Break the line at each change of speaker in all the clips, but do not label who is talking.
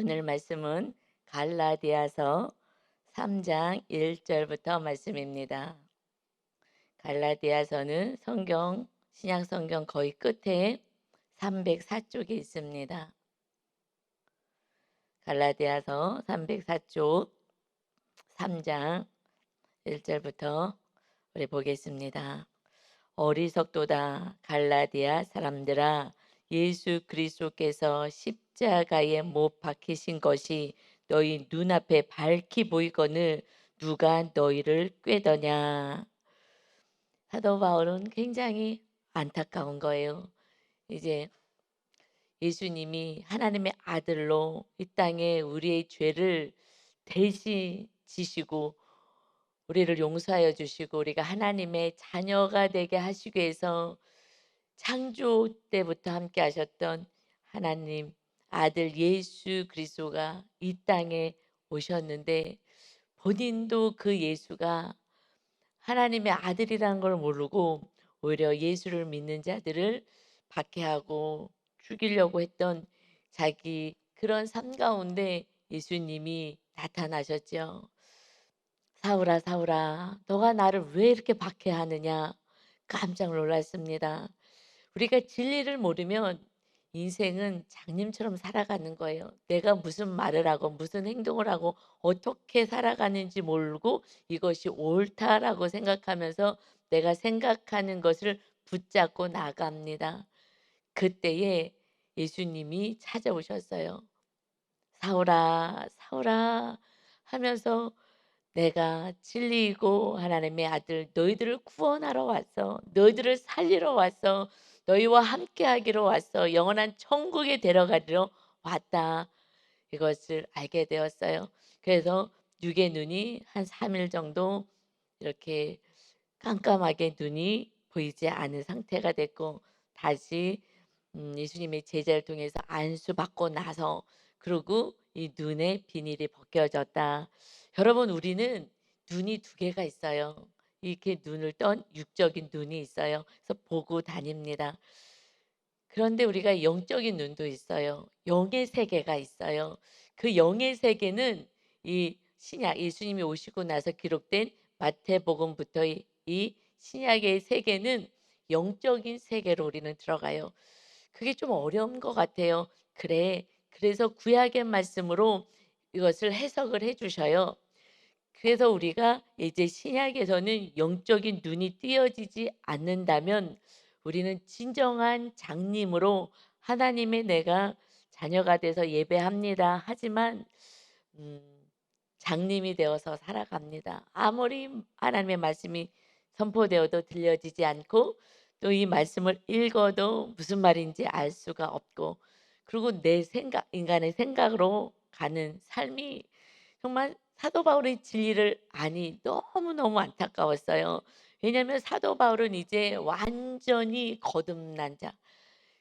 오늘 말씀은 갈라디아서 3장 1절부터 말씀입니다. 갈라디아서는 신약 성경 거의 끝에 304쪽에 있습니다. 갈라디아서 304쪽 3장 1절부터 우리 보겠습니다. 어리석도다 갈라디아 사람들아, 예수 그리스도께서 십자가에 못 박히신 것이 너희 눈앞에 밝히 보이거늘 누가 너희를 꾀더냐. 사도 바울은 굉장히 안타까운 거예요. 이제 예수님이 하나님의 아들로 이 땅에 우리의 죄를 대신 지시고 우리를 용서하여 주시고 우리가 하나님의 자녀가 되게 하시기 위해서 창조 때부터 함께 하셨던 하나님 아들 예수 그리스도가 이 땅에 오셨는데, 본인도 그 예수가 하나님의 아들이라는 걸 모르고 오히려 예수를 믿는 자들을 박해하고 죽이려고 했던 자기 그런 삶 가운데 예수님이 나타나셨죠. 사울아 사울아, 너가 나를 왜 이렇게 박해하느냐. 깜짝 놀랐습니다. 우리가 진리를 모르면 인생은 장님처럼 살아가는 거예요. 내가 무슨 말을 하고 무슨 행동을 하고 어떻게 살아가는지 모르고 이것이 옳다라고 생각하면서 내가 생각하는 것을 붙잡고 나갑니다. 그때에 예수님이 찾아오셨어요. 사울아 사울아 하면서 내가 진리이고 하나님의 아들 너희들을 구원하러 왔어. 너희들을 살리러 왔어. 너희와 함께 하기로 왔어. 영원한 천국에 데려가리러 왔다. 이것을 알게 되었어요. 그래서 육의 눈이 한 3일 정도 이렇게 깜깜하게 눈이 보이지 않은 상태가 됐고, 다시 예수님의 제자를 통해서 안수받고 나서 그리고 이 눈의 비닐이 벗겨졌다. 여러분, 우리는 눈이 두 개가 있어요. 이렇게 눈을 떤 육적인 눈이 있어요. 그래서 보고 다닙니다. 그런데 우리가 영적인 눈도 있어요. 영의 세계가 있어요. 그 영의 세계는 이 신약 예수님이 오시고 나서 기록된 마태복음부터 이 신약의 세계는 영적인 세계로 우리는 들어가요. 그게 좀 어려운 것 같아요. 그래서 구약의 말씀으로 이것을 해석을 해 주셔요. 그래서 우리가 이제 신약에서는 영적인 눈이 띄어지지 않는다면 우리는 진정한 장님으로 하나님의 내가 자녀가 돼서 예배합니다. 하지만 음, 장님이 되어서 살아갑니다. 아무리 하나님의 말씀이 선포되어도 들려지지 않고 또 이 말씀을 읽어도 무슨 말인지 알 수가 없고, 그리고 내 생각, 인간의 생각으로 가는 삶이 정말 사도 바울의 진리를 아니 너무너무 안타까웠어요. 왜냐하면 사도 바울은 이제 완전히 거듭난 자,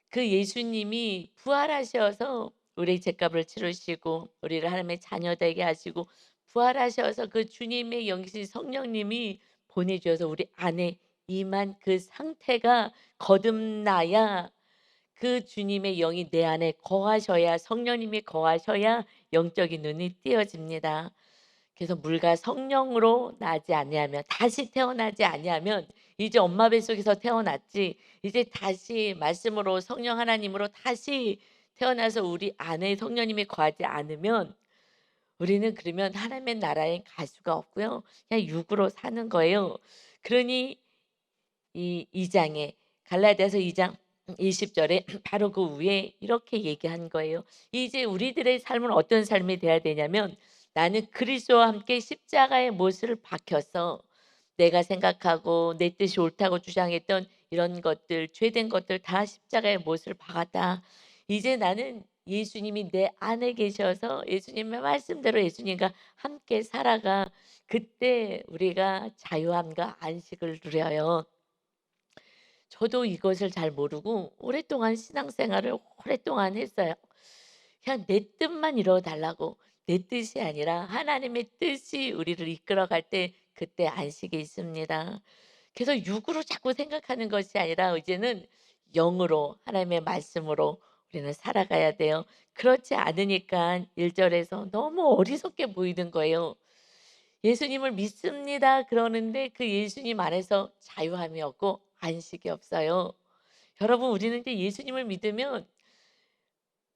그 예수님이 부활하셔서 우리의 죄값을 치르시고 우리를 하나님의 자녀 되게 하시고 부활하셔서 그 주님의 영이신 성령님이 보내주셔서 우리 안에 임한 그 상태가 거듭나야, 그 주님의 영이 내 안에 거하셔야, 성령님이 거하셔야 영적인 눈이 띄어집니다. 그래서 물과 성령으로 나지 아니하면, 다시 태어나지 아니하면, 이제 엄마 뱃속에서 태어났지 이제 다시 말씀으로 성령 하나님으로 다시 태어나서 우리 안에 성령님이 거하지 않으면 우리는 그러면 하나님의 나라에 갈 수가 없고요. 그냥 육으로 사는 거예요. 그러니 이 2장에 갈라디아서 2장 20절에 바로 그 위에 이렇게 얘기한 거예요. 이제 우리들의 삶은 어떤 삶이 돼야 되냐면, 나는 그리스도와 함께 십자가의 못을 박혀서 내가 생각하고 내 뜻이 옳다고 주장했던 이런 것들, 죄된 것들 다 십자가의 못을 박았다. 이제 나는 예수님이 내 안에 계셔서 예수님의 말씀대로 예수님과 함께 살아가. 그때 우리가 자유함과 안식을 누려요. 저도 이것을 잘 모르고 오랫동안 신앙생활을 오랫동안 했어요. 그냥 내 뜻만 이루어 달라고, 내 뜻이 아니라 하나님의 뜻이 우리를 이끌어갈 때 그때 안식이 있습니다. 그래서 육으로 자꾸 생각하는 것이 아니라 이제는 영으로 하나님의 말씀으로 우리는 살아가야 돼요. 그렇지 않으니까 1 절에서 너무 어리석게 보이는 거예요. 예수님을 믿습니다 그러는데 그 예수님 안에서 자유함이 없고 안식이 없어요. 여러분 우리는 이제 예수님을 믿으면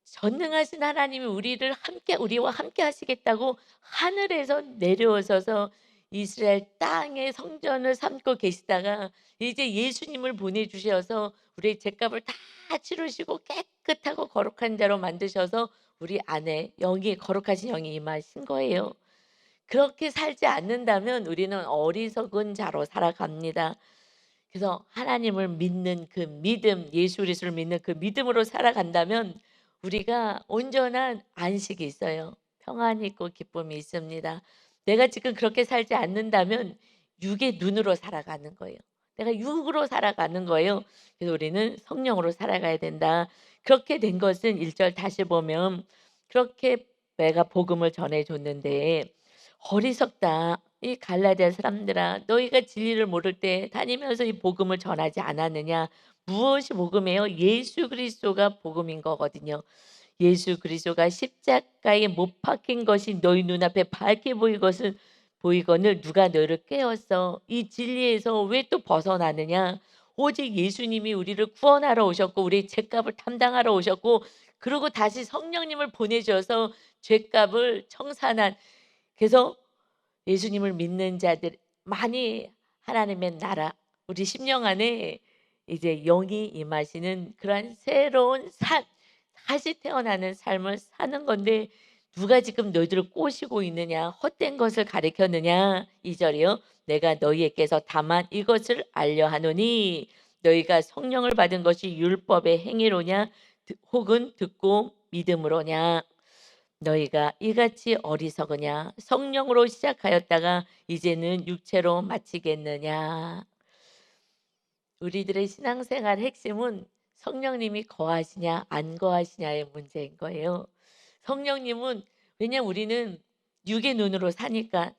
전능하신 하나님이 우리와 함께 하시겠다고 하늘에서 내려오셔서 이스라엘 땅에 성전을 삼고 계시다가 이제 예수님을 보내 주셔서 우리의 죄값을 다 치르시고 깨끗하고 거룩한 자로 만드셔서 우리 안에 영이 거룩하신 영이 임하신 거예요. 그렇게 살지 않는다면 우리는 어리석은 자로 살아갑니다. 그래서 하나님을 믿는 그 믿음, 예수 그리스도를 믿는 그 믿음으로 살아간다면 우리가 온전한 안식이 있어요. 평안이 있고 기쁨이 있습니다. 내가 지금 그렇게 살지 않는다면 육의 눈으로 살아가는 거예요. 내가 육으로 살아가는 거예요. 그래서 우리는 성령으로 살아가야 된다. 그렇게 된 것은 1절 다시 보면 그렇게 내가 복음을 전해 줬는데 어리석다. 이 갈라디아 사람들아 너희가 진리를 모를 때 다니면서 이 복음을 전하지 않았느냐. 무엇이 복음이에요? 예수 그리스도가 복음인 거거든요. 예수 그리스도가 십자가에 못 박힌 것이 너희 눈앞에 밝게 보이거늘 누가 너를 깨웠어. 이 진리에서 왜 또 벗어나느냐. 오직 예수님이 우리를 구원하러 오셨고 우리의 죄값을 담당하러 오셨고 그리고 다시 성령님을 보내셔서 죄값을 청산한 그래서 예수님을 믿는 자들 많이 하나님의 나라 우리 심령 안에 이제 영이 임하시는 그러한 새로운 삶 다시 태어나는 삶을 사는 건데 누가 지금 너희들을 꼬시고 있느냐 헛된 것을 가리켰느냐 2절이요 내가 너희에게서 다만 이것을 알려 하노니 너희가 성령을 받은 것이 율법의 행위로냐 혹은 듣고 믿음으로냐 너희가 이같이 어리석으냐 성령으로 시작하였다가 이제는 육체로 마치겠느냐. 우리들의 신앙생활 핵심은 성령님이 거하시냐 안 거하시냐의 문제인 거예요. 성령님은 왜냐면 우리는 육의 눈으로 사니까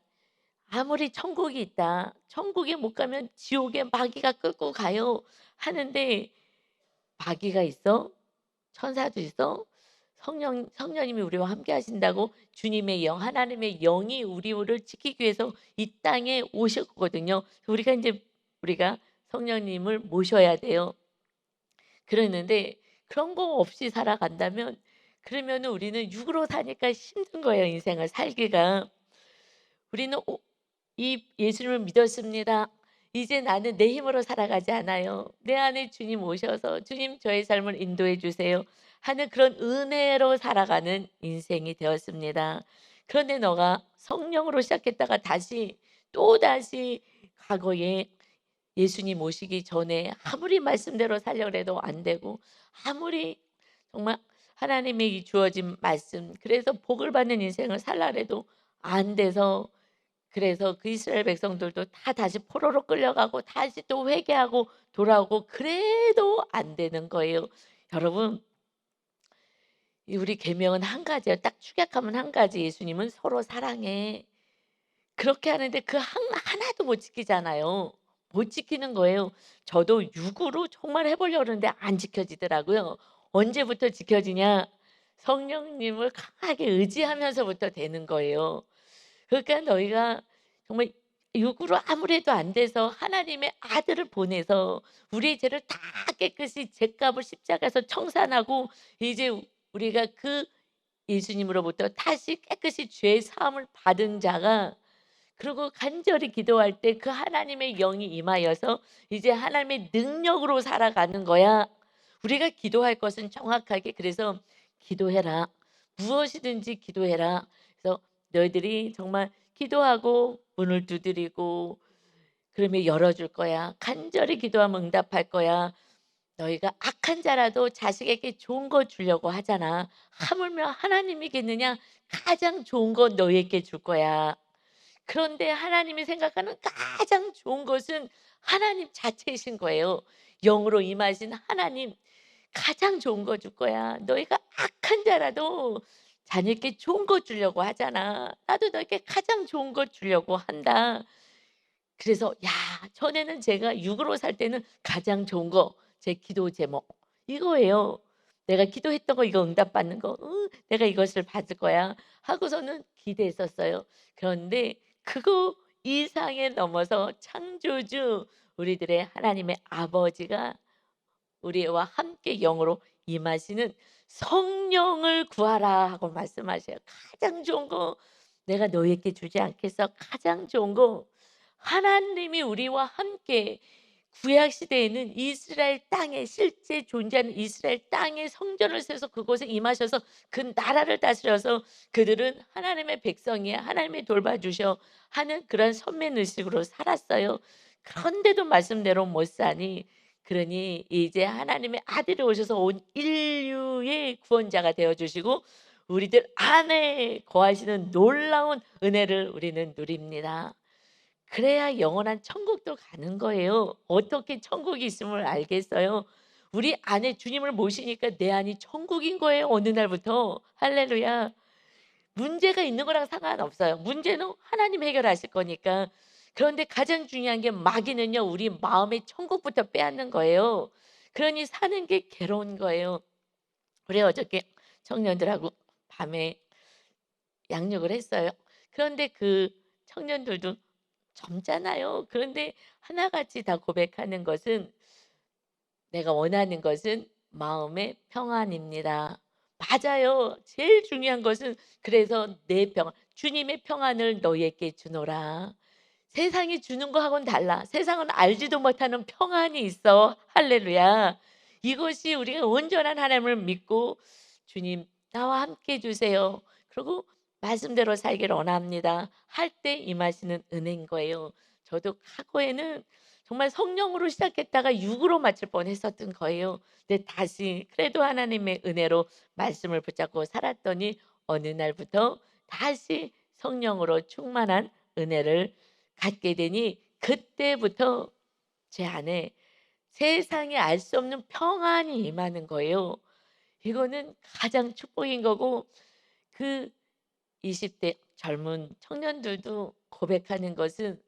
아무리 천국이 있다. 천국에 못 가면 지옥에 마귀가 끌고 가요. 하는데 마귀가 있어? 천사도 있어? 성령님이 우리와 함께 하신다고 주님의 영, 하나님의 영이 우리를 지키기 위해서 이 땅에 오셨거든요. 우리가 성령님을 모셔야 돼요. 그러는데 그런 거 없이 살아간다면 그러면은 우리는 육으로 사니까 힘든 거예요, 인생을 살기가. 우리는 이 예수님을 믿었습니다. 이제 나는 내 힘으로 살아가지 않아요. 내 안에 주님 오셔서 주님 저의 삶을 인도해 주세요 하는 그런 은혜로 살아가는 인생이 되었습니다. 그런데 너가 성령으로 시작했다가 또다시 과거에 예수님 오시기 전에 아무리 말씀대로 살려고 해도 안 되고 아무리 정말 하나님의 이 주어진 말씀 그래서 복을 받는 인생을 살려고 해도 안 돼서 그래서 그 이스라엘 백성들도 다 다시 포로로 끌려가고 다시 또 회개하고 돌아오고 그래도 안 되는 거예요. 여러분 이 우리 계명은 한 가지예요. 딱 축약하면 한 가지. 예수님은 서로 사랑해. 그렇게 하는데 그 하나도 못 지키잖아요. 못 지키는 거예요. 저도 육으로 정말 해 보려고 그러는데 안 지켜지더라고요. 언제부터 지켜지냐? 성령님을 강하게 의지하면서부터 되는 거예요. 그러니까 너희가 정말 육으로 아무리 해도 안 돼서 하나님의 아들을 보내서 우리의 죄를 다 깨끗이 죄값을 십자가에서 청산하고 이제 우리가 그 예수님으로부터 다시 깨끗이 죄 사함을 받은 자가 그리고 간절히 기도할 때 그 하나님의 영이 임하여서 이제 하나님의 능력으로 살아가는 거야. 우리가 기도할 것은 정확하게 그래서 기도해라. 무엇이든지 기도해라. 그래서 너희들이 정말 기도하고 문을 두드리고 그러면 열어줄 거야. 간절히 기도하면 응답할 거야. 너희가 악한 자라도 자식에게 좋은 거 주려고 하잖아. 하물며 하나님이겠느냐? 가장 좋은 거 너희에게 줄 거야. 그런데 하나님이 생각하는 가장 좋은 것은 하나님 자체이신 거예요. 영으로 임하신 하나님 가장 좋은 거 줄 거야. 너희가 악한 자라도 자녀께 좋은 거 주려고 하잖아. 나도 너에게 가장 좋은 거 주려고 한다. 그래서 전에는 제가 육으로 살 때는 가장 좋은 거 제 기도 제목 이거예요. 내가 기도했던 거 이거 응답받는 거, 내가 이것을 받을 거야 하고서는 기대했었어요. 그런데 그거 이상에 넘어서 창조주 우리들의 하나님의 아버지가 우리와 함께 영으로 임하시는 성령을 구하라 하고 말씀하셔요. 가장 좋은 거 내가 너에게 주지 않겠어. 가장 좋은 거 하나님이 우리와 함께 구약 시대에는 이스라엘 땅에 실제 존재하는 이스라엘 땅에 성전을 세워서 그곳에 임하셔서 그 나라를 다스려서 그들은 하나님의 백성이야. 하나님이 돌봐주셔 하는 그런 선민 의식으로 살았어요. 그런데도 말씀대로 못 사니 그러니 이제 하나님의 아들이 오셔서 온 인류의 구원자가 되어 주시고 우리들 안에 거하시는 놀라운 은혜를 우리는 누립니다. 그래야 영원한 천국도 가는 거예요. 어떻게 천국이 있음을 알겠어요? 우리 안에 주님을 모시니까 내 안이 천국인 거예요. 어느 날부터. 할렐루야. 문제가 있는 거랑 상관없어요. 문제는 하나님 해결하실 거니까. 그런데 가장 중요한 게 마귀는요. 우리 마음의 천국부터 빼앗는 거예요. 그러니 사는 게 괴로운 거예요. 우리 어저께 청년들하고 밤에 양육을 했어요. 그런데 그 청년들도 젊잖아요. 그런데 하나같이 다 고백하는 것은 내가 원하는 것은 마음의 평안입니다. 맞아요. 제일 중요한 것은 그래서 내 평안, 주님의 평안을 너희에게 주노라. 세상이 주는 거하고는 달라. 세상은 알지도 못하는 평안이 있어. 할렐루야. 이것이 우리가 온전한 하나님을 믿고 주님 나와 함께 해 주세요. 그리고 말씀대로 살기를 원합니다. 할 때 임하시는 은혜인 거예요. 저도 과거에는 정말 성령으로 시작했다가 육으로 마칠 뻔했었던 거예요. 근데 다시 그래도 하나님의 은혜로 말씀을 붙잡고 살았더니 어느 날부터 다시 성령으로 충만한 은혜를 갖게 되니 그때부터 제 안에 세상에 알 수 없는 평안이 임하는 거예요. 이거는 가장 축복인 거고 그 20대 젊은 청년들도 고백하는 것은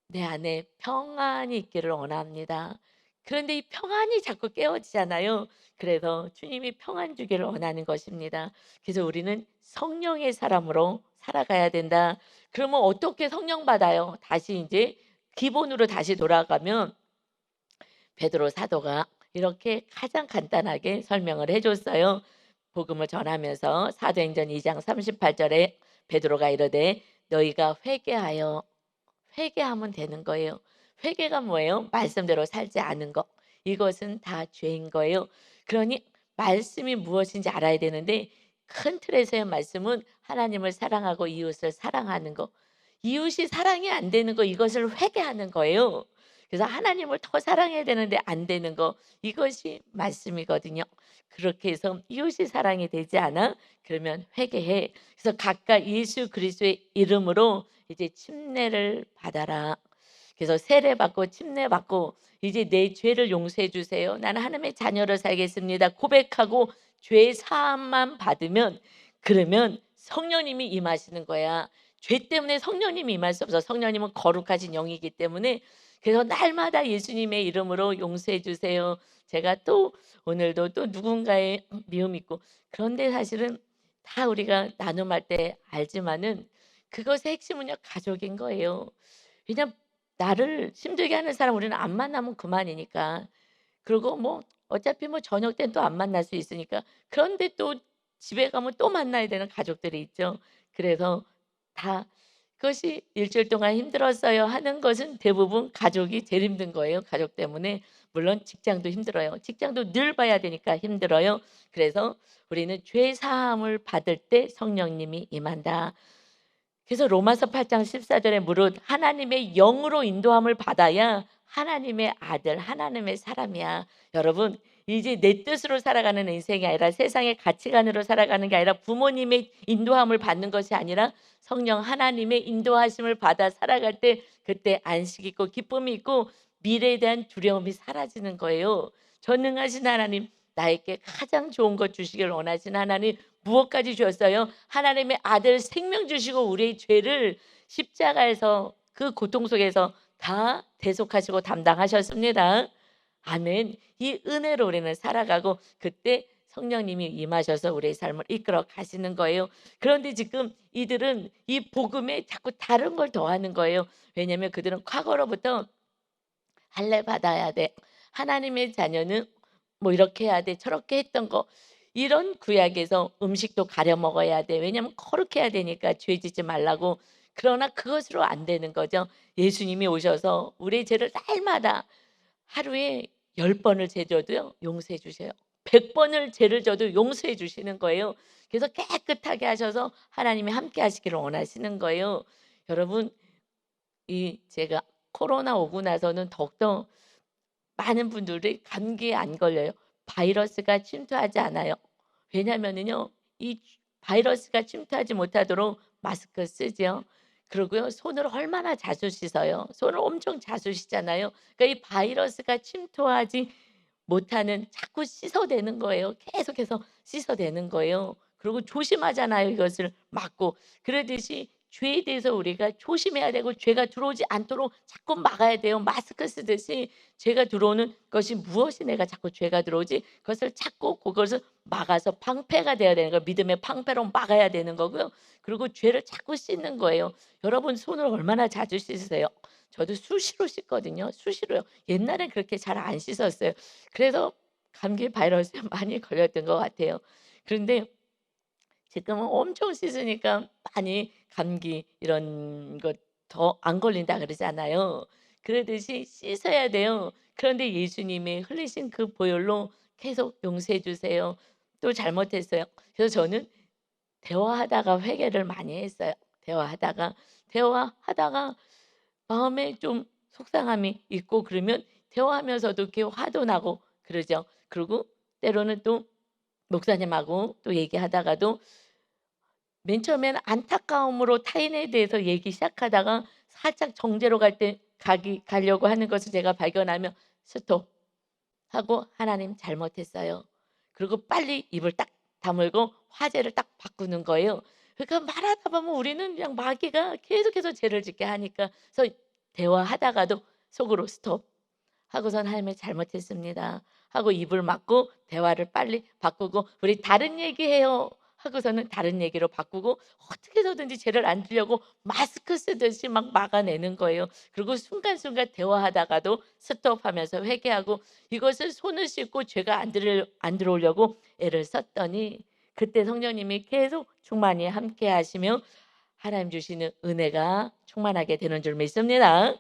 내 안에 평안이 있기를 원합니다. 그런데 이 평안이 자꾸 깨어지잖아요. 그래서 주님이 평안 주기를 원하는 것입니다. 그래서 우리는 성령의 사람으로 살아가야 된다. 그러면 어떻게 성령 받아요? 다시 이제 기본으로 다시 돌아가면 베드로 사도가 이렇게 가장 간단하게 설명을 해 줬어요. 복음을 전하면서 사도행전 2장 38절에 베드로가 이르되 너희가 회개하면 되는 거예요. 회개가 뭐예요? 말씀대로 살지 않은 거. 이것은 다 죄인 거예요. 그러니 말씀이 무엇인지 알아야 되는데 큰 틀에서의 말씀은 하나님을 사랑하고 이웃을 사랑하는 거. 이웃이 사랑이 안 되는 거 이것을 회개하는 거예요. 그래서 하나님을 더 사랑해야 되는데 안 되는 거 이것이 말씀이거든요. 그렇게 해서 이웃이 사랑이 되지 않아? 그러면 회개해. 그래서 각각 예수 그리스도의 이름으로 이제 침례를 받아라. 그래서 세례 받고 침례 받고 이제 내 죄를 용서해 주세요. 나는 하나님의 자녀로 살겠습니다. 고백하고 죄 사함만 받으면 그러면 성령님이 임하시는 거야. 죄 때문에 성령님이 임할 수 없어. 성령님은 거룩하신 영이기 때문에 그래서 날마다 예수님의 이름으로 용서해 주세요. 제가 또 오늘도 또 누군가의 미움이 있고 그런데 사실은 다 우리가 나눔할 때 알지만은 그것의 핵심은요 가족인 거예요. 그냥 나를 힘들게 하는 사람 우리는 안 만나면 그만이니까. 그리고 뭐 어차피 뭐 저녁 때는 또 안 만날 수 있으니까. 그런데 또 집에 가면 또 만나야 되는 가족들이 있죠. 그래서 다 그것이 "일주일 동안 힘들었어요." 하는 것은 대부분 가족이 제일 힘든 거예요, 가족 때문에. 물론 직장도 힘들어요. 직장도 늘 봐야 되니까 힘들어요. 그래서 우리는 죄 사함을 받을 때 성령님이 임한다. 그래서 로마서 8장 14절에 무릇 하나님의 영으로 인도함을 받아야 하나님의 아들, 하나님의 사람이야. 여러분, 이제 내 뜻으로 살아가는 인생이 아니라 세상의 가치관으로 살아가는 게 아니라 부모님의 인도함을 받는 것이 아니라 성령 하나님의 인도하심을 받아 살아갈 때 그때 안식 있고 기쁨이 있고 미래에 대한 두려움이 사라지는 거예요. 전능하신 하나님, 나에게 가장 좋은 것 주시길 원하신 하나님, 무엇까지 주었어요? 하나님의 아들 생명 주시고 우리의 죄를 십자가에서 그 고통 속에서 다 대속하시고 담당하셨습니다. 아멘. 이 은혜로 우리는 살아가고 그때 성령님이 임하셔서 우리의 삶을 이끌어 가시는 거예요. 그런데 지금 이들은 이 복음에 자꾸 다른 걸 더하는 거예요. 왜냐하면 그들은 과거로부터 할례 받아야 돼. 하나님의 자녀는 뭐 이렇게 해야 돼. 저렇게 했던 거 이런 구약에서 음식도 가려 먹어야 돼. 왜냐하면 거룩해야 되니까 죄 짓지 말라고. 그러나 그것으로 안 되는 거죠. 예수님이 오셔서 우리의 죄를 날마다 하루에 10번을 죄 져도요 용서해 주셔요. 100번을 죄를 져도 용서해 주시는 거예요. 그래서 깨끗하게 하셔서 하나님이 함께 하시기를 원하시는 거예요. 여러분 이 제가 코로나 오고 나서는 더욱더 많은 분들이 감기에 안 걸려요. 바이러스가 침투하지 않아요. 왜냐하면은요. 이 바이러스가 침투하지 못하도록 마스크 쓰죠. 그리고요. 손을 얼마나 자주 씻어요. 손을 엄청 자주 씻잖아요. 그러니까 이 바이러스가 침투하지 못하는 자꾸 씻어대는 거예요. 계속해서 씻어대는 거예요. 그리고 조심하잖아요, 이것을 막고. 그러듯이 죄에 대해서 우리가 조심해야 되고 죄가 들어오지 않도록 자꾸 막아야 돼요. 마스크 쓰듯이 죄가 들어오는 것이 무엇이 내가 자꾸 죄가 들어오지? 그것을 찾고 그것을 막아서 방패가 돼야 되는 거예요. 믿음의 방패로 막아야 되는 거고요. 그리고 죄를 자꾸 씻는 거예요. 여러분 손을 얼마나 자주 씻으세요? 저도 수시로 씻거든요. 수시로요. 옛날엔 그렇게 잘 안 씻었어요. 그래서 감기 바이러스에 많이 걸렸던 것 같아요. 그런데 지금은 엄청 씻으니까 많이 감기 이런 것 더 안 걸린다 그러잖아요. 그러듯이 씻어야 돼요. 그런데 예수님이 흘리신 그 보혈로 계속 용서해 주세요. 또 잘못했어요. 그래서 저는 대화하다가 회개를 많이 했어요. 대화하다가 마음에 좀 속상함이 있고 그러면 대화하면서도 이렇게 화도 나고 그러죠. 그리고 때로는 또 목사님하고 또 얘기하다가도 맨 처음에는 안타까움으로 타인에 대해서 얘기 시작하다가 살짝 정죄로 가려고 하는 것을 제가 발견하면 스톱 하고 "하나님 잘못했어요." 그리고 빨리 입을 딱 다물고 화제를 딱 바꾸는 거예요. 그러니까 말하다 보면 우리는 그냥 마귀가 계속해서 죄를 짓게 하니까 그래서 대화하다가도 속으로 스톱 하고선 "하나님 잘못했습니다." 하고 입을 막고 대화를 빨리 바꾸고 "우리 다른 얘기해요." 하고서는 다른 얘기로 바꾸고 어떻게 해서든지 죄를 안 지려고 마스크 쓰듯이 막 막아내는 거예요. 그리고 순간순간 대화하다가도 스톱하면서 회개하고 이것을 손을 씻고 죄가 안 들어오려고 애를 썼더니 그때 성령님이 계속 충만히 함께 하시며 하나님 주시는 은혜가 충만하게 되는 줄 믿습니다.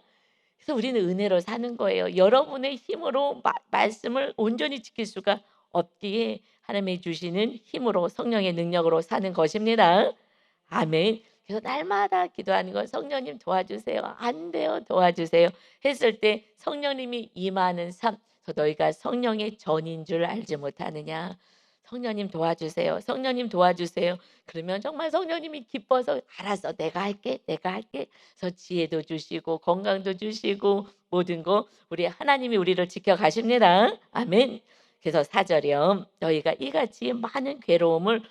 그래서 우리는 은혜로 사는 거예요. 여러분의 힘으로 말씀을 온전히 지킬 수가 없기에 하나님이 주시는 힘으로 성령의 능력으로 사는 것입니다. 아멘. 그래서 날마다 기도하는 건 "성령님 도와주세요. 안 돼요. 도와주세요." 했을 때 성령님이 임하는 삶. 그래서 "너희가 성령의 전인 줄 알지 못하느냐." "성령님 도와주세요. 성령님 도와주세요." 그러면 정말 성령님이 기뻐서 "알았어. 내가 할게. 내가 할게." 그래서 지혜도 주시고 건강도 주시고 모든 거 우리 하나님이 우리를 지켜 가십니다. 아멘. 그래서 4절이요. "너희가 이같이 많은 괴로움을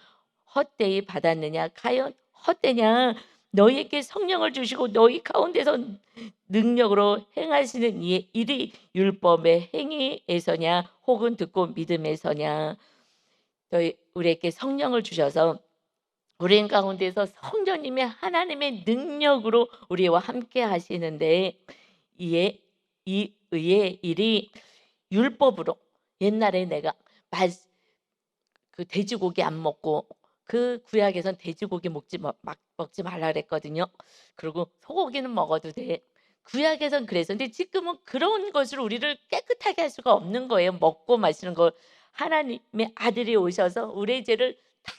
헛되이 받았느냐? 과연 헛되냐? 너희에게 성령을 주시고 너희 가운데서 능력으로 행하시는 이 일이 율법의 행위에서냐 혹은 듣고 믿음에서냐?" 너희 우리에게 성령을 주셔서 우리 가운데서 성령님의 하나님의 능력으로 우리와 함께 하시는데 이에 이 의의 일이 율법으로 옛날에 내가 말 그 돼지고기 안 먹고 그 구약에선 돼지고기 먹지 말라 그랬거든요. 그리고 소고기는 먹어도 돼. 구약에선 그래서 근데 지금은 그런 것으로 우리를 깨끗하게 할 수가 없는 거예요. 먹고 마시는 걸 하나님의 아들이 오셔서 우리의 죄를 다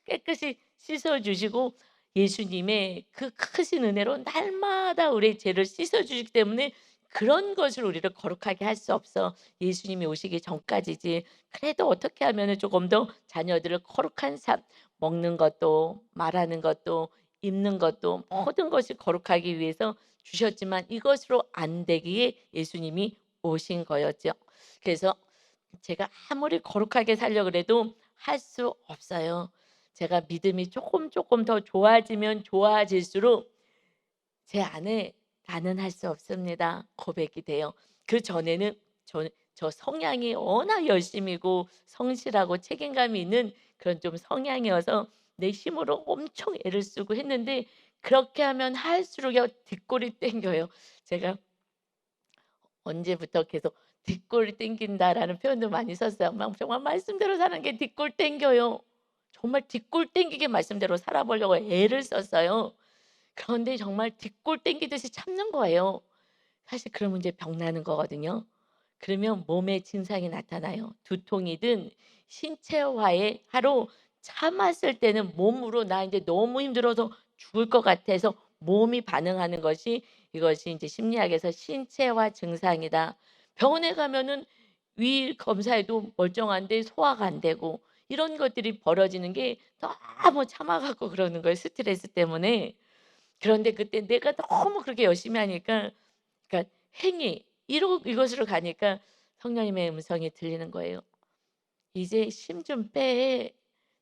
깨끗이 씻어 주시고 예수님의 그 크신 은혜로 날마다 우리의 죄를 씻어 주시기 때문에 그런 것을 우리를 거룩하게 할 수 없어. 예수님이 오시기 전까지지. 그래도 어떻게 하면은 조금 더 자녀들을 거룩한 삶 먹는 것도 말하는 것도 입는 것도 모든 것이 거룩하기 위해서 주셨지만 이것으로 안 되기에 예수님이 오신 거였죠. 그래서 제가 아무리 거룩하게 살려 그래도 할 수 없어요. 제가 믿음이 조금 더 좋아지면 좋아질수록 제 안에 '나는 할 수 없습니다.' 고백이 돼요. 그전에는 저 성향이 워낙 열심이고 성실하고 책임감이 있는 그런 좀 성향이어서 내 힘으로 엄청 애를 쓰고 했는데 그렇게 하면 할수록요 뒷골이 땡겨요. 제가 언제부터 계속 "뒷골이 땡긴다."라는 표현도 많이 썼어요. 막 정말 말씀대로 사는 게 뒷골 땡겨요. 정말 뒷골 땡기게 말씀대로 살아보려고 애를 썼어요. 그런데 정말 뒷골 땡기듯이 참는 거예요. 사실 그러면 이제 병 나는 거거든요. 그러면 몸에 증상이 나타나요. 두통이든 신체화에 하루 참았을 때는 몸으로 '나 인제 너무 힘들어서 죽을 것 같아.'서 몸이 반응하는 것이 이것이 인제 심리학에서 신체화 증상이다. 병원에 가면은 위 검사해도 멀쩡한데 소화가 안 되고 이런 것들이 벌어지는 게 너무 참아 갖고 그러는 거예요, 스트레스 때문에. 그런데 그때 내가 너무 그렇게 열심히 하니까 그러니까 행위 이것으로 가니까 성령님의 음성이 들리는 거예요. "이제 힘 좀 빼.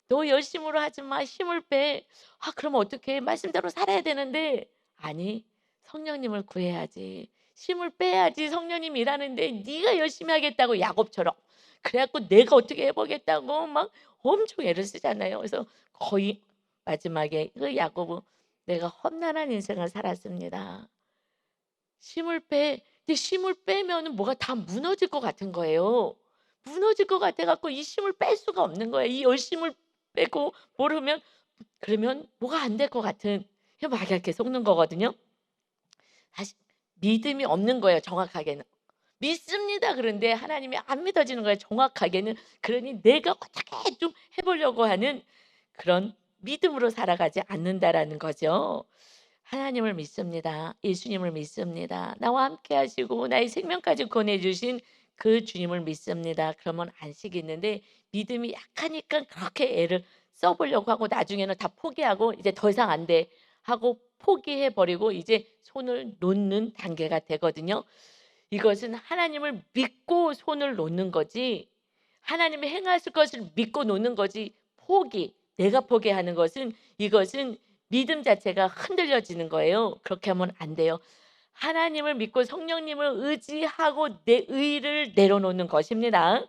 너 열심으로 하지 마. 힘을 빼." "아 그럼 어떡해. 말씀대로 살아야 되는데." "아니 성령님을 구해야지. 힘을 빼야지 성령님이 일하는데 네가 열심히 하겠다고 야곱처럼. 그래 갖고 내가 어떻게 해 보겠다고 막 엄청 애를 쓰잖아요." 그래서 거의 마지막에 그 야곱은 "내가 험난한 인생을 살았습니다. 힘을 빼." 근데 힘을 빼면은 뭐가 다 무너질 것 같은 거예요. 무너질 것 같아 갖고 이 힘을 뺄 수가 없는 거예요. 이 열심을 빼고 모르면 그러면 뭐가 안 될 것 같은 그 막 이렇게 속는 거거든요. 사실 믿음이 없는 거예요 정확하게는. 믿습니다 그런데 하나님이 안 믿어지는 거예요 정확하게는. 그러니 내가 어떻게 좀 해 보려고 하는 그런 믿음으로 살아가지 않는다라는 거죠. 하나님을 믿습니다. 예수님을 믿습니다. 나와 함께 하시고 나의 생명까지 권해 주신 그 주님을 믿습니다. 그러면 안식이 있는데 믿음이 약하니까 그렇게 애를 써 보려고 하고 나중에는 다 포기하고 '이제 더 이상 안 돼.' 하고 포기해 버리고 이제 손을 놓는 단계가 되거든요. 이것은 하나님을 믿고 손을 놓는 거지 하나님이 행하실 것을 믿고 놓는 거지 포기, 내가 포기하는 것은 이것은 믿음 자체가 흔들려지는 거예요. 그렇게 하면 안 돼요. 하나님을 믿고 성령님을 의지하고 내 의를 내려놓는 것입니다.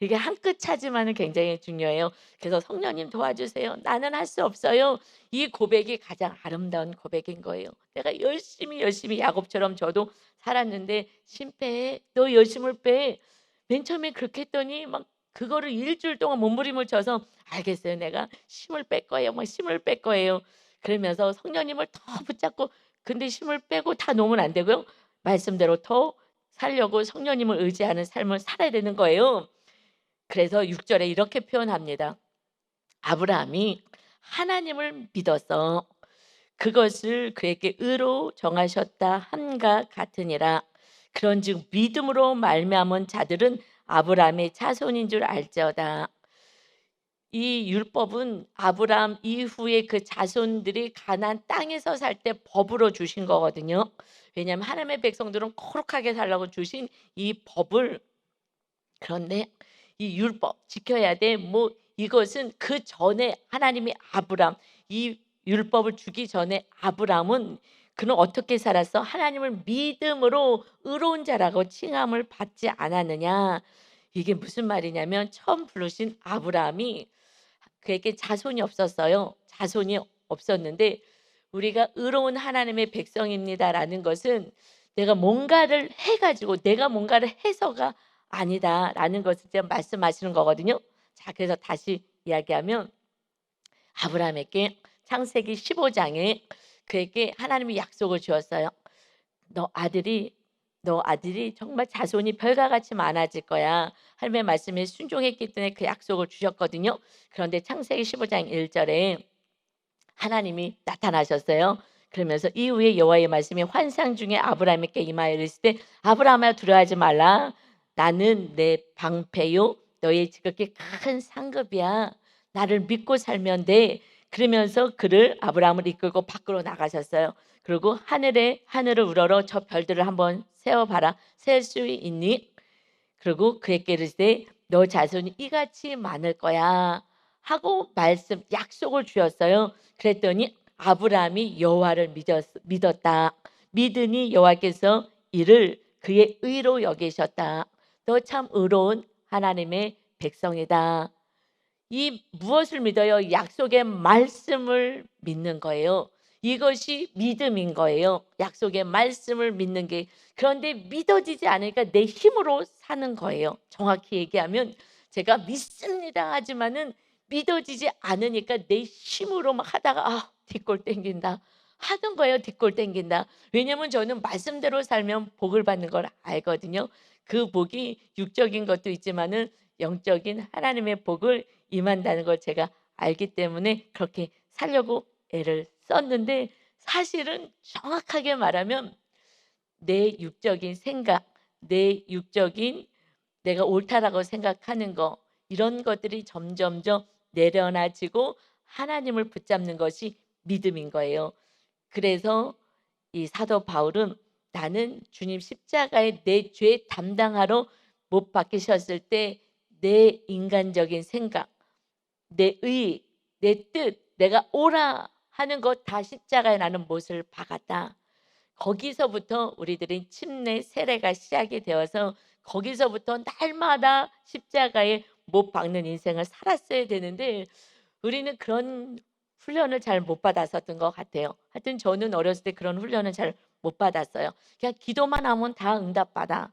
이게 한 끗 차지만은 굉장히 중요해요. 그래서 "성령님 도와주세요. 나는 할 수 없어요." 이 고백이 가장 아름다운 고백인 거예요. 내가 열심히 야곱처럼 저도 살았는데 "힘 빼. 너 열심을 빼." 맨 처음에 그렇게 했더니 막 그거를 일 주일 동안 몸부림을 쳐서 "알겠어요. 내가 힘을 뺄 거예요. 뭐 힘을 뺄 거예요." 그러면서 성령님을 더 붙잡고 근데 힘을 빼고 다 놓으면 안 되고요. 말씀대로 더 살려고 성령님을 의지하는 삶을 살아야 되는 거예요. 그래서 6 절에 이렇게 표현합니다. 아브라함이 하나님을 믿어서 그것을 그에게 의로 정하셨다 함과 같으니라. 그런즉 믿음으로 말미암은 자들은 아브라함의 자손인 줄 알지어다. 이 율법은 아브라함 이후에 그 자손들이 가나안 땅에서 살 때 법으로 주신 거거든요. 왜냐하면 하나님의 백성들은 거룩하게 살라고 주신 이 법을 그런데 이 율법 지켜야 돼. 뭐 이것은 그전에 하나님이 아브람 이 율법을 주기 전에 아브람은 그는 어떻게 살았어? 하나님을 믿음으로 의로운 자라고 칭함을 받지 않았느냐. 이게 무슨 말이냐면 처음 부르신 아브라함이 그에게 자손이 없었어요. 자손이 없었는데 우리가 의로운 하나님의 백성입니다라는 것은 내가 뭔가를 해 가지고 내가 뭔가를 해서가 아니다라는 것을 지금 말씀하시는 거거든요. 자 그래서 다시 이야기하면 아브라함에게 창세기 15 장에 그에게 하나님이 약속을 주었어요. "너 아들이 너 아들이 정말 자손이 별과 같이 많아질 거야." 하나님의 말씀에 순종했기 때문에 그 약속을 주셨거든요. 그런데 창세기 15장 1 절에 하나님이 나타나셨어요. 그러면서 이후에 여호와의 말씀이 환상 중에 아브라함에게 임하여 이르시되 "아브라함아 두려워하지 말라. 나는 내 방패요 너의 지극히 큰 상급이야. 나를 믿고 살면 돼." 그러면서 그를 아브라함을 이끌고 밖으로 나가셨어요. 그리고 하늘을 우러러 저 별들을 한번 세어 봐라. 셀 수 있니? 그리고 그에게 이르시되 "너 자손이 이같이 많을 거야." 하고 말씀 약속을 주었어요. 그랬더니 아브라함이 여호와를 믿었다. 믿으니 여호와께서 이를 그의 의로 여기셨다. 너 참 의로운 하나님의 백성이다. 이 무엇을 믿어요? 약속의 말씀을 믿는 거예요. 이것이 믿음인 거예요. 약속의 말씀을 믿는 게. 그런데 믿어지지 않으니까 내 힘으로 사는 거예요. 정확히 얘기하면 제가 믿습니다 하지만은 믿어지지 않으니까 내 힘으로 막 하다가 뒷골 땡긴다 하는 거예요. 뒷골 땡긴다. 왜냐면 저는 말씀대로 살면 복을 받는 걸 알거든요. 그 복이 육적인 것도 있지만은 영적인 하나님의 복을 임한다는 걸 제가 알기 때문에 그렇게 살려고 애를 썼는데, 사실은 정확하게 말하면 내 육적인 생각, 내 육적인 내가 옳다라고 생각하는 거, 이런 것들이 점점점 내려놔지고 하나님을 붙잡는 것이 믿음인 거예요. 그래서 이 사도 바울은 나는 주님 십자가에 내 죄 담당하러 못 박히셨을 때 내 인간적인 생각, 내 의, 내 뜻, 내가 옳아 하는 것 다 십자가에 나는 못을 박았다. 거기서부터 우리들은 침례 세례가 시작이 되어서 거기서부터 날마다 십자가에 못 박는 인생을 살았어야 되는데 우리는 그런 훈련을 잘 못 받았었던 것 같아요. 하여튼 저는 어렸을 때 그런 훈련을 잘 못 받았어요. 그냥 기도만 하면 다 응답받아.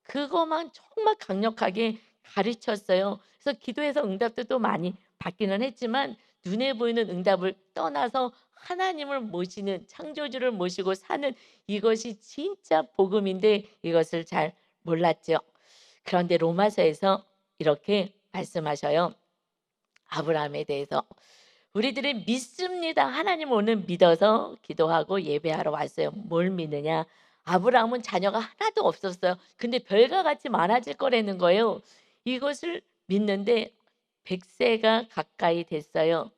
그거만 정말 강력하게 가르쳤어요. 그래서 기도해서 응답도 또 많이 받기는 했지만 눈에 보이는 응답을 떠나서 하나님을 모시는, 창조주를 모시고 사는, 이것이 진짜 복음인데 이것을 잘 몰랐죠. 그런데 로마서에서 이렇게 말씀하셔요. 아브라함에 대해서. 우리들이 믿습니다. 하나님 오늘 믿어서 기도하고 예배하러 왔어요. 뭘 믿느냐? 아브라함은 자녀가 하나도 없었어요. 근데 별과 같이 많아질 거라는 거예요. 이것을 믿는데 100세가 가까이 됐어요.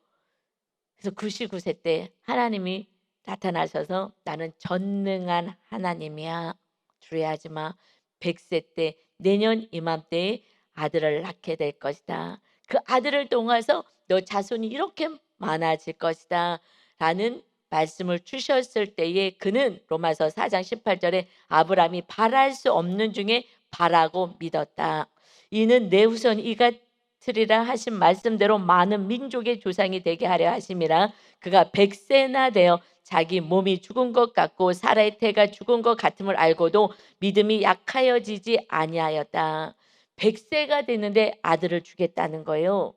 그래서 99세 때 하나님이 나타나셔서 나는 전능한 하나님이야. 두려워하지 마. 100세 때 내년 이맘때에 아들을 낳게 될 것이다. 그 아들을 통해서 너 자손이 이렇게 많아질 것이다. 라는 말씀을 주셨을 때에 그는 로마서 4장 18절에 아브라함이 바랄 수 없는 중에 바라고 믿었다. 이는 내 후손 이가 되리라 하신 말씀대로 많은 민족의 조상이 되게 하려 하심이라. 그가 100세나 되어 자기 몸이 죽은 것 같고 사라의 태가 죽은 것 같음을 알고도 믿음이 약하여지지 아니하였다. 100세가 됐는데 아들을 주겠다는 거예요.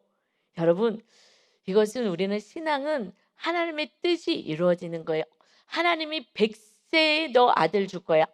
여러분, 이것은 우리는 신앙은 하나님의 뜻이 이루어지는 거예요. 하나님이 100세에 너 아들 줄 거야.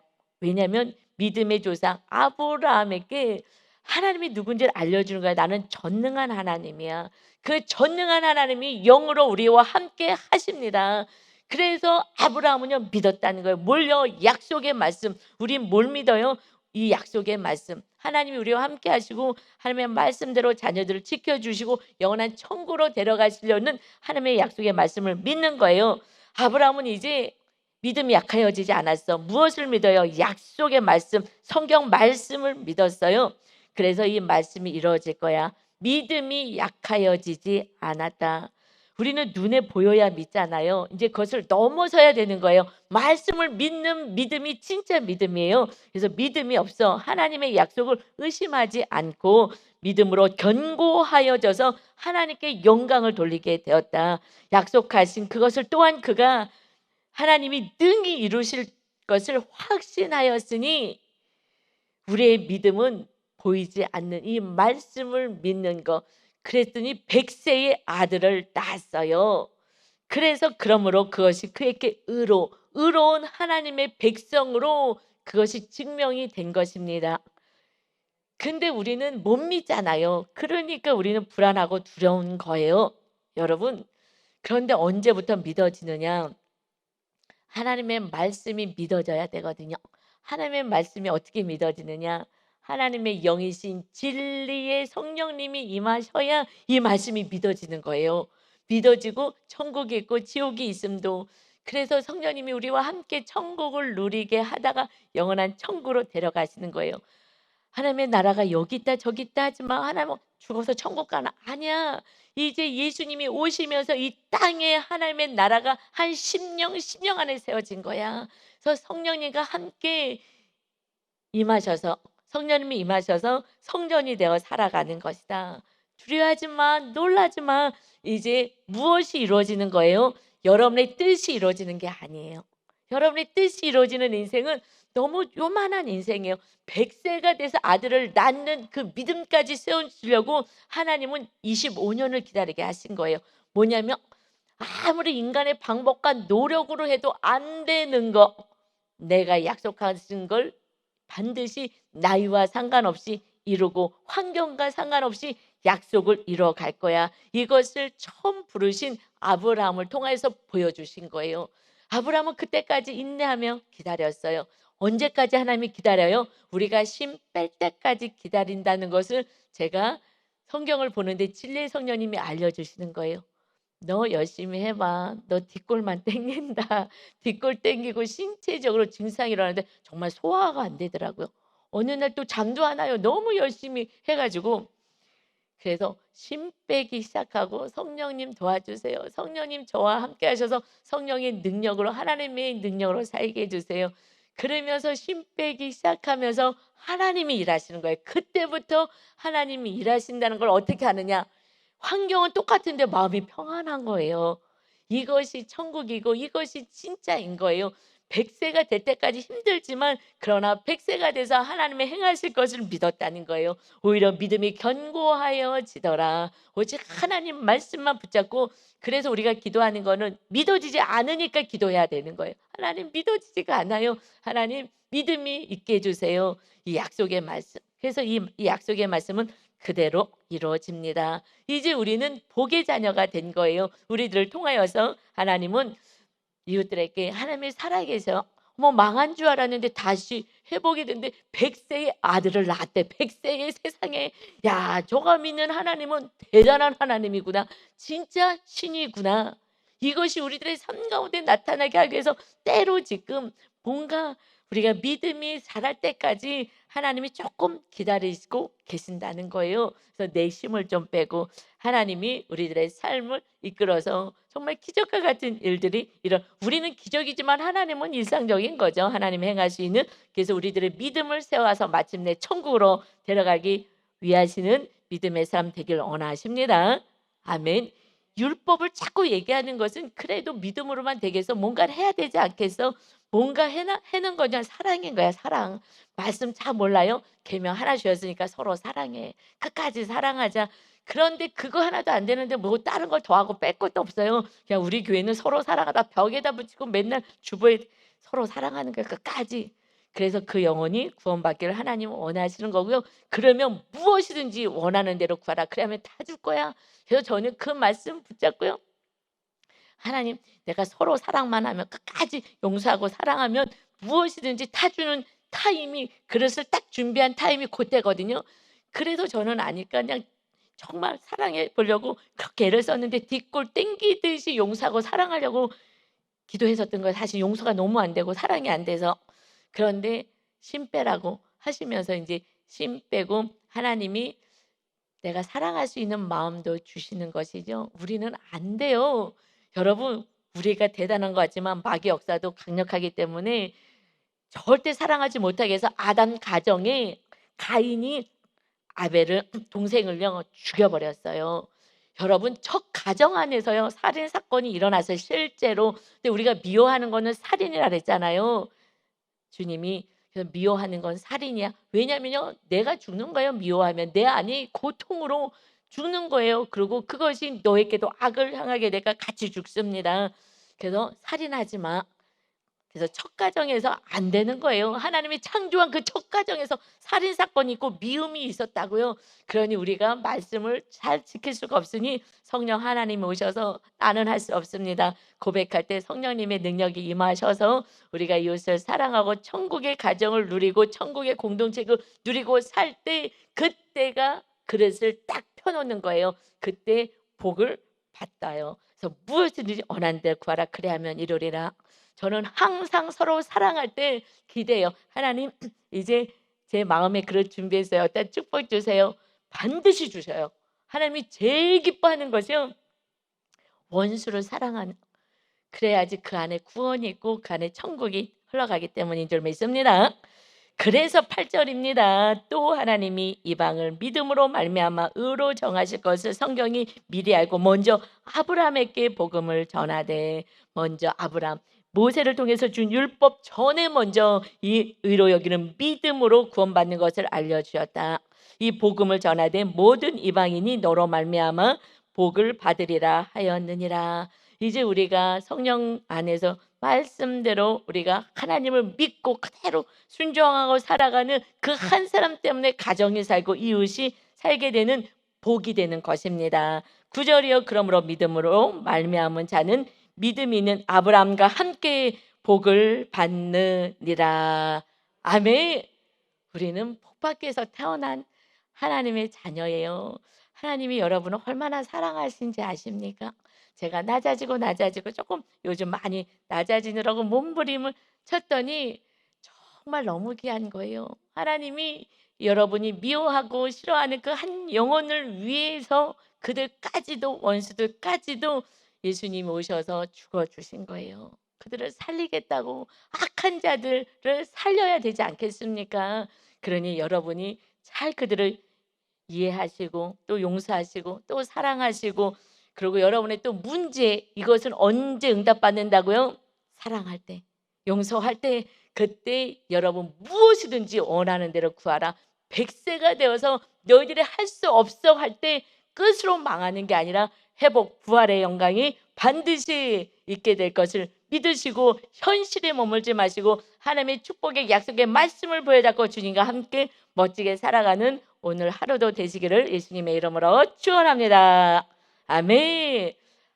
왜냐하면 믿음의 조상 아브라함에게 하나님이 누군지를 알려주는 거야. 나는 전능한 하나님이야. 그 전능한 하나님이 영으로 우리와 함께 하십니다. 그래서 아브라함은요 믿었다는 거예요. 뭘요? 약속의 말씀. 우린 뭘 믿어요? 이 약속의 말씀. 하나님이 우리와 함께 하시고 하나님의 말씀대로 자녀들을 지켜주시고 영원한 천국으로 데려가시려는 하나님의 약속의 말씀을 믿는 거예요. 아브라함은 이제 믿음이 약하여지지 않았어. 무엇을 믿어요? 약속의 말씀, 성경 말씀을 믿었어요. 그래서 이 말씀이 이루어질 거야. 믿음이 약하여지지 않았다. 우리는 눈에 보여야 믿잖아요. 이제 그것을 넘어서야 되는 거예요. 말씀을 믿는 믿음이 진짜 믿음이에요. 그래서 믿음이 없어 하나님의 약속을 의심하지 않고 믿음으로 견고하여져서 하나님께 영광을 돌리게 되었다. 약속하신 그것을 또한 그가 하나님이 능히 이루실 것을 확신하였으니 우리의 믿음은 보이지 않는 이 말씀을 믿는 것. 그랬더니 100세의 아들을 낳았어요. 그래서 그러므로 그것이 그에게 의로운 하나님의 백성으로 그것이 증명이 된 것입니다. 근데 우리는 못 믿잖아요. 그러니까 우리는 불안하고 두려운 거예요. 여러분, 그런데 언제부터 믿어지느냐? 하나님의 말씀이 믿어져야 되거든요. 하나님의 말씀이 어떻게 믿어지느냐? 하나님의 영이신 진리의 성령님이 임하셔야 이 말씀이 믿어지는 거예요. 믿어지고 천국이 있고 지옥이 있음도, 그래서 성령님이 우리와 함께 천국을 누리게 하다가 영원한 천국으로 데려가시는 거예요. 하나님의 나라가 여기 있다 저기 있다 하지 마. 하나님 죽어서 천국 가나? 아니야. 이제 예수님이 오시면서 이 땅에 하나님의 나라가 한 10년 안에 세워진 거야. 그래서 성령님과 함께 임하셔서 성령님이 임하셔서 성전이 되어 살아가는 것이다. 두려워하지 마, 놀라지 마. 이제 무엇이 이루어지는 거예요? 여러분의 뜻이 이루어지는 게 아니에요. 여러분의 뜻이 이루어지는 인생은 너무 요만한 인생이에요. 100세가 돼서 아들을 낳는 그 믿음까지 세우시려고 하나님은 25년을 기다리게 하신 거예요. 뭐냐면 아무리 인간의 방법과 노력으로 해도 안 되는 거, 내가 약속하신 걸 반드시 나이와 상관없이 이루고 환경과 상관없이 약속을 이루어 갈 거야. 이것을 처음 부르신 아브라함을 통해서 보여주신 거예요. 아브라함은 그때까지 인내하며 기다렸어요. 언제까지 하나님이 기다려요? 우리가 심 뺄 때까지 기다린다는 것을 제가 성경을 보는데 진리의 성령님이 알려주시는 거예요. 너 열심히 해봐. 너 뒷골만 땡긴다. 뒷골 땡기고 신체적으로 증상이 일어나는데 정말 소화가 안 되더라고요. 어느 날 또 잠도 안 와요. 너무 열심히 해가지고. 그래서 심 빼기 시작하고 성령님 도와주세요. 성령님 저와 함께 하셔서 성령의 능력으로 하나님의 능력으로 살게 해주세요. 그러면서 심 빼기 시작하면서 하나님이 일하시는 거예요. 그때부터 하나님이 일하신다는 걸 어떻게 아느냐? 환경은 똑같은데 마음이 평안한 거예요. 이것이 천국이고 이것이 진짜인 거예요. 100세가 될 때까지 힘들지만 그러나 100세가 돼서 하나님의 행하실 것을 믿었다는 거예요. 오히려 믿음이 견고하여지더라. 오직 하나님 말씀만 붙잡고, 그래서 우리가 기도하는 거는 믿어지지 않으니까 기도해야 되는 거예요. 하나님 믿어지지가 않아요. 하나님 믿음이 있게 해주세요. 이 약속의 말씀. 그래서 이 약속의 말씀은 그대로 이루어집니다. 이제 우리는 복의 자녀가 된 거예요. 우리들을 통하여서 하나님은 이웃들에게 하나님이 살아계셔. 뭐 망한 줄 알았는데 다시 회복이 된데 100세의 아들을 낳았대. 100세의 세상에. 야, 저가 믿는 하나님은 대단한 하나님이구나. 진짜 신이구나. 이것이 우리들의 삶 가운데 나타나게 하기 위해서 때로 지금 뭔가 우리가 믿음이 자랄 때까지 하나님이 조금 기다리시고 계신다는 거예요. 그래서 내심을 좀 빼고 하나님이 우리들의 삶을 이끌어서 정말 기적과 같은 일들이 우리는 기적이지만 하나님은 일상적인 거죠. 하나님 행하시는. 그래서 우리들의 믿음을 세워서 마침내 천국으로 데려가기 위하시는 믿음의 삶 되길 원하십니다. 아멘. 율법을 자꾸 얘기하는 것은 그래도 믿음으로만 되겠어? 뭔가를 해야 되지 않겠어? 뭔가 해는 거냐? 사랑인 거야. 사랑. 말씀 잘 몰라요? 계명 하나 주셨으니까 서로 사랑해. 끝까지 사랑하자. 그런데 그거 하나도 안 되는데 뭐 다른 걸 더하고 뺄 것도 없어요. 그냥 우리 교회는 서로 사랑하다 벽에다 붙이고 맨날 주보에 서로 사랑하는 거야. 끝까지. 그래서 그 영혼이 구원받기를 하나님은 원하시는 거고요. 그러면 무엇이든지 원하는 대로 구하라. 그러면 다 줄 거야. 그래서 저는 그 말씀 붙잡고요. 하나님, 내가 서로 사랑만 하면, 끝까지 용서하고 사랑하면 무엇이든지 다 주는 타임이, 그릇을 딱 준비한 타임이 그때거든요. 그래서 저는 아니까 그냥 정말 사랑해 보려고 그렇게 애를 썼는데 뒷골 땡기듯이 용서하고 사랑하려고 기도했었던 거예요. 사실 용서가 너무 안 되고 사랑이 안 돼서. 그런데 심 빼라고 하시면서 이제 심 빼고 하나님이 내가 사랑할 수 있는 마음도 주시는 것이죠. 우리는 안 돼요. 여러분, 우리가 대단한 것 같지만 마귀 역사도 강력하기 때문에 절대 사랑하지 못하게 해서 아담 가정에 가인이 아벨을 동생을요 죽여버렸어요. 여러분, 첫 가정 안에서요 살인 사건이 일어났어요. 실제로. 근데 우리가 미워하는 거는 살인이라 그랬잖아요. 주님이. 그래서 미워하는 건 살인이야. 왜냐면요, 내가 죽는 거예요. 미워하면 내 안이 고통으로 죽는 거예요. 그리고 그것이 너에게도 악을 향하게 내가 같이 죽습니다. 그래서 살인하지 마. 그래서 첫 가정에서 안 되는 거예요. 하나님이 창조한 그 첫 가정에서 살인 사건이 있고 미움이 있었다고요. 그러니 우리가 말씀을 잘 지킬 수가 없으니 성령 하나님이 오셔서 나는 할 수 없습니다. 고백할 때 성령님의 능력이 임하셔서 우리가 이웃을 사랑하고 천국의 가정을 누리고 천국의 공동체를 누리고 살 때, 그때가 그릇을 딱 펴놓는 거예요. 그때 복을 받아요. 그래서 무엇이든지 원하는 대로 구하라. 그래 하면 이루리라. 저는 항상 서로 사랑할 때 기대요. 하나님, 이제 제 마음에 그릇 준비했어요. 어떤 축복 주세요. 반드시 주셔요. 하나님이 제일 기뻐하는 것이요, 원수를 사랑하는. 그래야지 그 안에 구원이 있고 그 안에 천국이 흘러가기 때문인 줄 믿습니다. 그래서 8 절입니다. 또 하나님이 이방을 믿음으로 말미암아 의로 정하실 것을 성경이 미리 알고 먼저 아브라함에게 복음을 전하되, 먼저 아브라함 모세를 통해서 준 율법 전에 먼저 이 의로 여기는 믿음으로 구원받는 것을 알려 주었다. 이 복음을 전하되 모든 이방인이 너로 말미암아 복을 받으리라 하였느니라. 이제 우리가 성령 안에서 말씀대로 우리가 하나님을 믿고 그대로 순종하고 살아가는 그 한 사람 때문에 가정이 살고 이웃이 살게 되는 복이 되는 것입니다. 9절이요 그러므로 믿음으로 말미암은 자는 믿음이 있는 아브라함과 함께 복을 받느니라. 아멘. 우리는 복 받기 위해서 태어난 하나님의 자녀예요. 하나님이 여러분을 얼마나 사랑하신지 아십니까? 제가 낮아지고 조금 요즘 많이 낮아지느라고 몸부림을 쳤더니 정말 너무 귀한 거예요. 하나님이 여러분이 미워하고 싫어하는 그 한 영혼을 위해서 그들까지도, 원수들까지도 예수님이 오셔서 죽어 주신 거예요. 그들을 살리겠다고 악한 자들을 살려야 되지 않겠습니까? 그러니 여러분이 잘 그들을 이해하시고 또 용서하시고 또 사랑하시고, 그리고 여러분의 또 문제, 이것은 언제 응답받는다고요? 사랑할 때, 용서할 때, 그때 여러분 무엇이든지 원하는 대로 구하라. 100세가 되어서 너희들이 할 수 없어 할 때 끝으로 망하는 게 아니라 회복, 부활의 영광이 반드시 있게 될 것을 믿으시고 현실에 머물지 마시고 하나님의 축복의 약속의 말씀을 부여잡고 주님과 함께 멋지게 살아가는 오늘 하루도 되시기를 예수님의 이름으로 축원합니다. 아멘.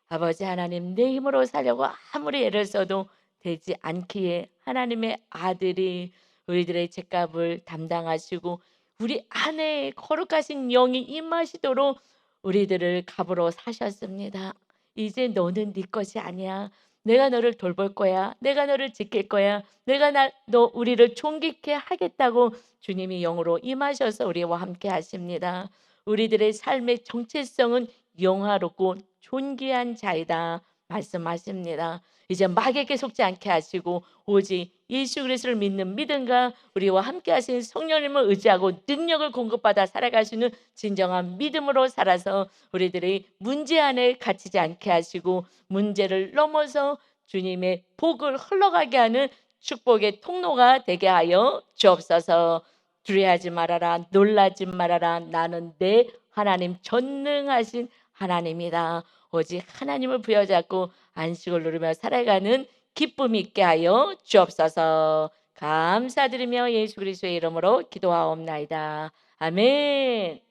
아버지 하나님, 내 힘으로 살려고 아무리 애를 써도 되지 않기에 하나님의 아들이 우리들의 죄값을 담당하시고 우리 안에 거룩하신 영이 임하시도록 우리들을 값으로 사셨습니다. 이제 너는 네 것이 아니야. 내가 너를 돌볼 거야. 내가 너를 지킬 거야. 내가 너 우리를 존귀케 하겠다고 주님이 영으로 임하셔서 우리와 함께 하십니다. 우리들의 삶의 정체성은 영화롭고 존귀한 자이다 말씀하십니다. 이제 마귀에게 속지 않게 하시고 오직 예수 그리스도를 믿는 믿음과 우리와 함께 하신 성령님을 의지하고 능력을 공급받아 살아가시는 진정한 믿음으로 살아서 우리들의 문제 안에 갇히지 않게 하시고 문제를 넘어서 주님의 복을 흘러가게 하는 축복의 통로가 되게 하여 주옵소서. 두려워하지 말아라. 놀라지 말아라. 나는 내 하나님, 전능하신 하나님이다. 오직 하나님을 부여잡고 안식을 누리며 살아가는 기쁨 있게 하여 주옵소서. 감사드리며 예수 그리스도의 이름으로 기도하옵나이다. 아멘.